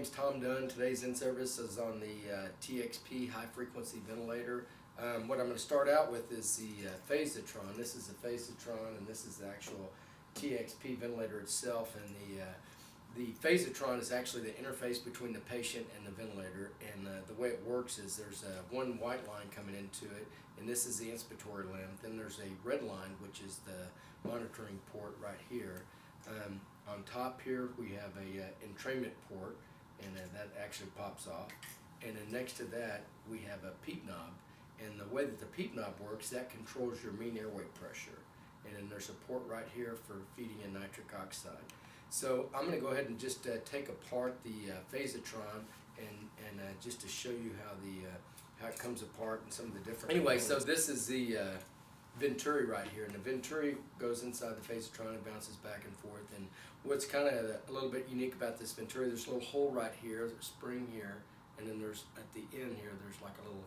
name's Tom Dunn. Today's in-service is on the TXP high-frequency ventilator. What I'm going to start out with is the Phasitron. This is the Phasitron, and this is the actual TXP ventilator itself. And the Phasitron is actually the interface between the patient and the ventilator. And the way it works is there's one white line coming into it, and this is the inspiratory limb. Then there's a red line, which is the monitoring port right here. On top here we have a entrainment port, and that actually pops off. And then next to that we have a PEEP knob, and the way that the PEEP knob works, that controls your mean airway pressure. And then there's a port right here for feeding in nitric oxide. So I'm going to go ahead and just take apart the Phasitron and just to show you how it comes apart and some of the different. Anyway, so this is the Venturi right here, and the Venturi goes inside the Phasitron and bounces back and forth. And what's kind of a little bit unique about this Venturi, there's a little hole right here, there's a spring here, and then there's at the end here there's like a little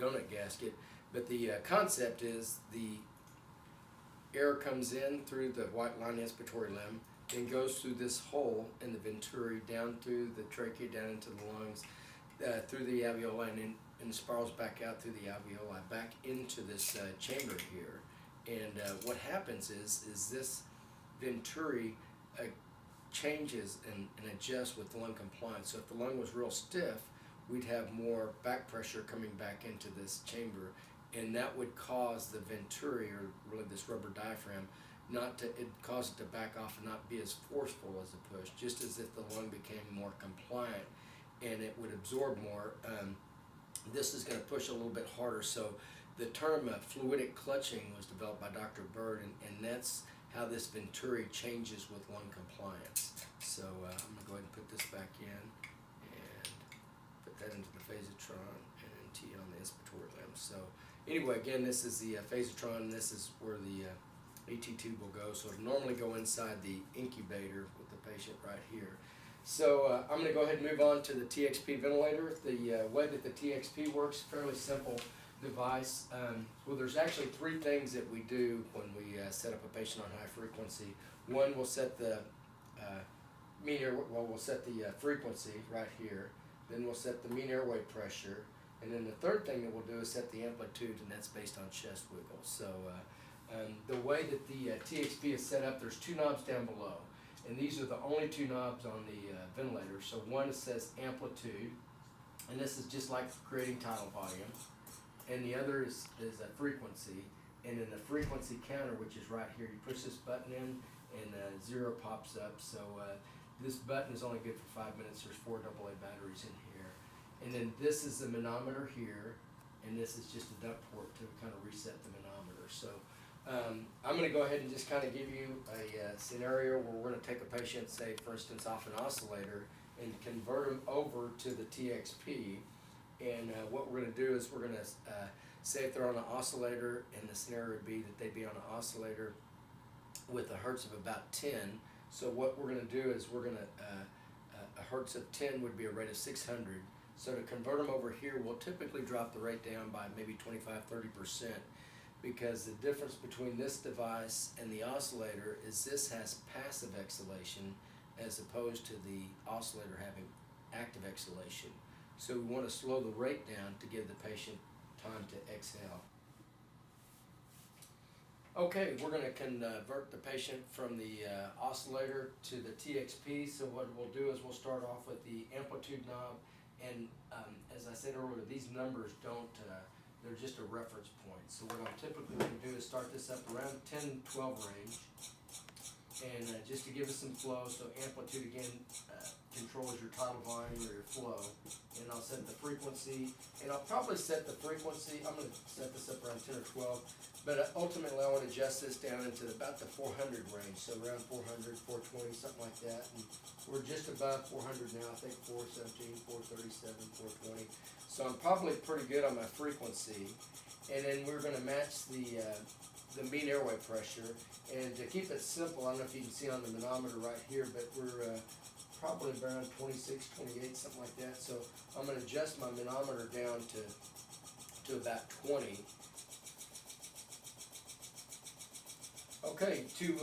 donut gasket. But the concept is the air comes in through the white line inspiratory limb, then goes through this hole in the Venturi down through the trachea, down into the lungs, through the alveoli, and spirals back out through the alveoli back into this chamber here. And what happens is this Venturi changes and adjusts with lung compliance. So if the lung was real stiff, we'd have more back pressure coming back into this chamber, and that would cause the Venturi, or really this rubber diaphragm, it caused it to back off and not be as forceful as a push, just as if the lung became more compliant and it would absorb more. This is going to push a little bit harder. So the term fluidic clutching was developed by Dr. Bird, and that's how this Venturi changes with lung compliance. So I'm going to go ahead and put this back in and put that into the Phasitron and then T on the inspiratory limb. So anyway, again, this is the Phasitron, and this is where the AT tube will go. So it'll normally go inside the incubator with the patient right here. So I'm going to go ahead and move on to the TXP ventilator. The way that the TXP works, fairly simple device. Well, there's actually three things that we do when we set up a patient on high frequency. One, we'll set the we'll set the frequency right here. Then we'll set the mean airway pressure. And then the third thing that we'll do is set the amplitude, and that's based on chest wiggles. So the way that the TXP is set up, there's two knobs down below. And these are the only two knobs on the ventilator. So one says amplitude, and this is just like creating tidal volume. And the other is a frequency. And then the frequency counter, which is right here, you push this button in and 0 pops up. So this button is only good for 5 minutes. There's 4 AA batteries in here. And then this is the manometer here, and this is just a duct port to kind of reset the manometer. So I'm going to go ahead and just kind of give you a scenario where we're going to take a patient, say for instance off an oscillator, and convert them over to the TXP. And what we're going to do is we're going to say if they're on an oscillator, and the scenario would be that they'd be on an oscillator with a hertz of about 10. So what we're going to do is we're going to a hertz of 10 would be a rate of 600. So to convert them over here, we'll typically drop the rate down by maybe 25–30%, because the difference between this device and the oscillator is this has passive exhalation as opposed to the oscillator having active exhalation. So we want to slow the rate down to give the patient time to exhale. Okay, we're going to convert the patient from the oscillator to the TXP. So what we'll do is we'll start off with the amplitude knob. And as I said earlier, these numbers they're just a reference point. So what I'm typically going to do is start this up around 10–12 range. And just to give us some flow, so amplitude again controls your tidal volume or your flow. And I'll set the frequency, and I'll probably set the frequency, I'm going to set this up around 10 or 12, but ultimately I want to adjust this down into about the 400 range, so around 400, 420, something like that. And we're just above 400 now, I think 417, 437, 420. So I'm probably pretty good on my frequency. And then we're going to match the mean airway pressure. And to keep it simple, I don't know if you can see on the manometer right here, but we're probably around 26, 28, something like that. So I'm going to adjust my manometer down to about 20. Okay, to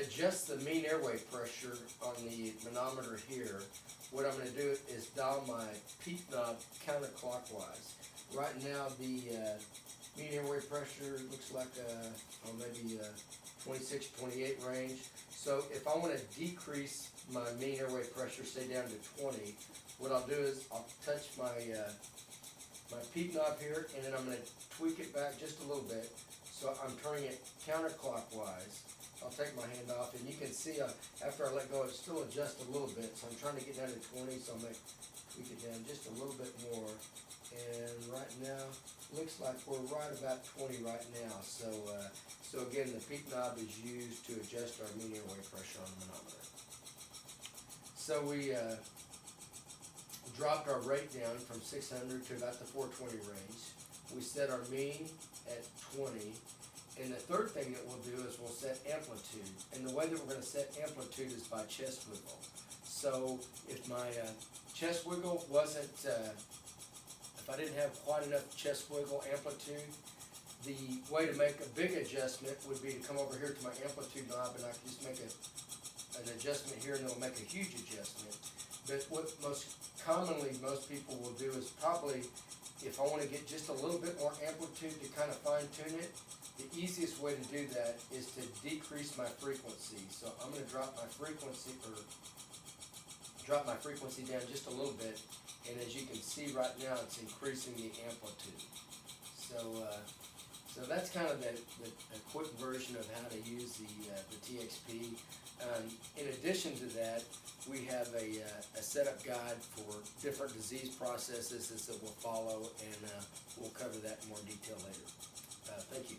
adjust the mean airway pressure on the manometer here, what I'm going to do is dial my peak knob counterclockwise. Right now the mean airway pressure looks like maybe 26, 28 range. So if I want to decrease my mean airway pressure, say down to 20, what I'll do is I'll touch my my peak knob here, and then I'm going to tweak it back just a little bit. So I'm turning it counterclockwise. I'll take my hand off, and you can see after I let go, it still adjusts a little bit. So I'm trying to get down to 20, so I'm going to tweak it down just a little bit more. And right now, looks like we're right about 20 right now. So so again, the peak knob is used to adjust our mean airway pressure on the manometer. So we dropped our rate down from 600 to about the 420 range. We set our mean at 20. And the third thing that we'll do is we'll set amplitude. And the way that we're going to set amplitude is by chest wiggle. So if my chest wiggle wasn't, if I didn't have quite enough chest wiggle amplitude, the way to make a big adjustment would be to come over here to my amplitude knob, and I can just make an adjustment here, and it'll make a huge adjustment. But what most people will do is probably, if I want to get just a little bit more amplitude to kind of fine tune it, the easiest way to do that is to decrease my frequency. So I'm going to drop my frequency down just a little bit, and as you can see right now, it's increasing the amplitude. So that's kind of the quick version of how to use the TXP. In addition to that, we have a setup guide for different disease processes that we'll follow, and we'll cover that in more detail later. Thank you.